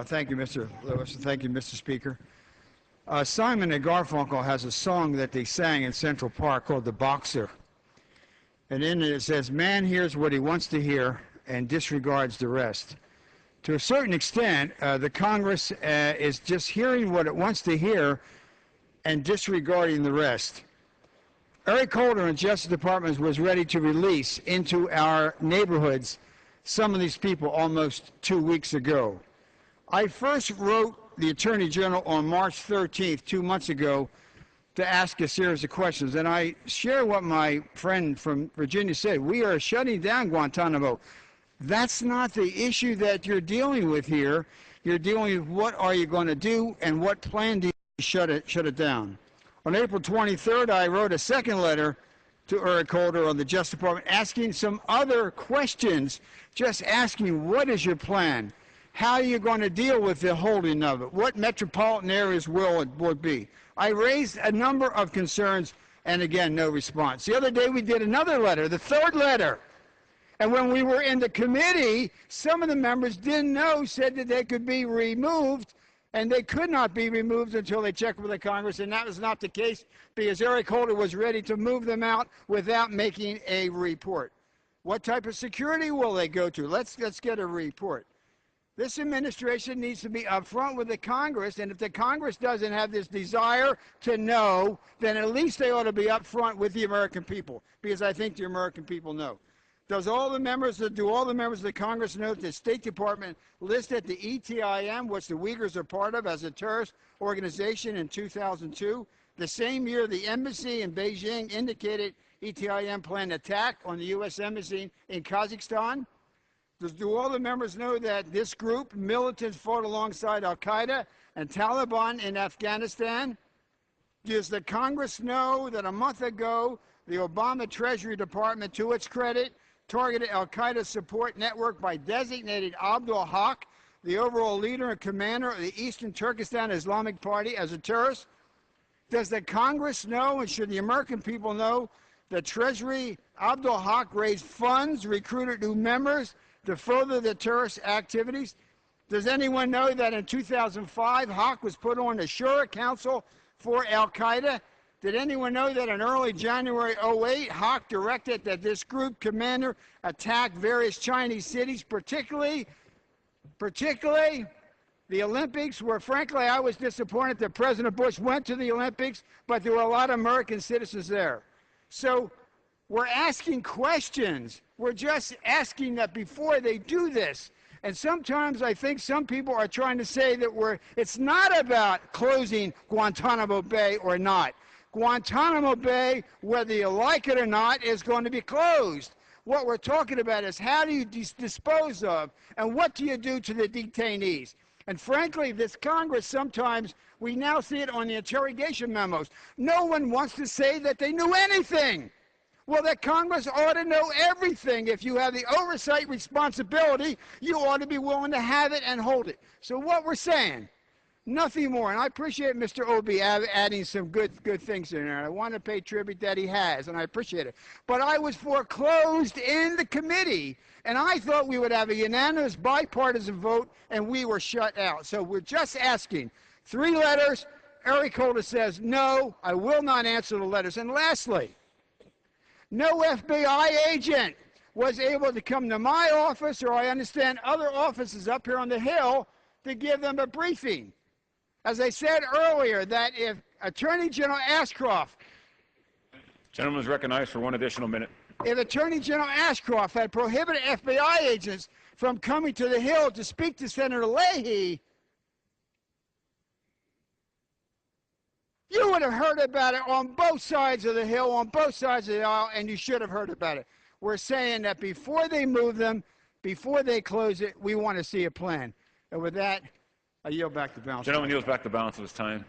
Thank you, Mr. Lewis, and thank you, Mr. Speaker. Simon and Garfunkel has a song that they sang in Central Park called "The Boxer," and in it says, "Man hears what he wants to hear and disregards the rest." To a certain extent, the Congress is just hearing what it wants to hear and disregarding the rest. Eric Holder in Justice Department was ready to release into our neighborhoods some of these people almost 2 weeks ago. I first wrote the Attorney General on March 13th, 2 months ago, to ask a series of questions. And I share what my friend from Virginia said. We are shutting down Guantanamo. That's not the issue that you're dealing with here. You're dealing with what are you going to do and what plan do you shut it down. On April 23rd, I wrote a second letter to Eric Holder on the Justice Department asking some other questions, just asking, what is your plan? How are you going to deal with the holding of it? What metropolitan areas will it be? I raised a number of concerns, and again, no response. The other day we did another letter, the third letter. And when we were in the committee, some of the members didn't know, said that they could be removed, and they could not be removed until they checked with the Congress, and that was not the case because Eric Holder was ready to move them out without making a report. What type of security will they go to? Let's get a report. This administration needs to be upfront with the Congress, and if the Congress doesn't have this desire to know, then at least they ought to be upfront with the American people, because I think the American people know. Do all the members of the Congress know that the State Department listed the ETIM, which the Uyghurs are part of, as a terrorist organization in 2002? The same year, the embassy in Beijing indicated ETIM planned attack on the U.S. embassy in Kazakhstan. Do all the members know that this group, militants, fought alongside al-Qaeda and Taliban in Afghanistan? Does the Congress know that a month ago, the Obama Treasury Department, to its credit, targeted al-Qaeda support network by designating Abdul Haq, the overall leader and commander of the Eastern Turkestan Islamic Party, as a terrorist? Does the Congress know, and should the American people know, that Treasury Abdul Haq raised funds, recruited new members to further the terrorist activities? Does anyone know that in 2005, Haq was put on the Shura Council for al-Qaeda? Did anyone know that in early January 2008, Haq directed that this group commander attack various Chinese cities, particularly the Olympics, where frankly I was disappointed that President Bush went to the Olympics, but there were a lot of American citizens there. So we're asking questions. We're just asking that before they do this. And sometimes I think some people are trying to say that it's not about closing Guantanamo Bay or not. Guantanamo Bay, whether you like it or not, is going to be closed. What we're talking about is how do you dispose of and what do you do to the detainees? And frankly, this Congress, sometimes we now see it on the interrogation memos. No one wants to say that they knew anything. Well, the Congress ought to know everything. If you have the oversight responsibility, you ought to be willing to have it and hold it. So what we're saying, nothing more. And I appreciate Mr. Obey adding some good things in there. I want to pay tribute that he has, and I appreciate it. But I was foreclosed in the committee, and I thought we would have a unanimous bipartisan vote, and we were shut out. So we're just asking. 3 letters. Eric Holder says, no, I will not answer the letters. And lastly, no FBI agent was able to come to my office, or I understand other offices up here on the Hill, to give them a briefing. As I said earlier, that if Attorney General Ashcroft... Gentleman is recognized for 1 additional minute. If Attorney General Ashcroft had prohibited FBI agents from coming to the Hill to speak to Senator Leahy, you would have heard about it on both sides of the Hill, on both sides of the aisle, and you should have heard about it. We're saying that before they move them, before they close it, we want to see a plan. And with that, I yield back the balance. Gentleman yields back the balance of his time.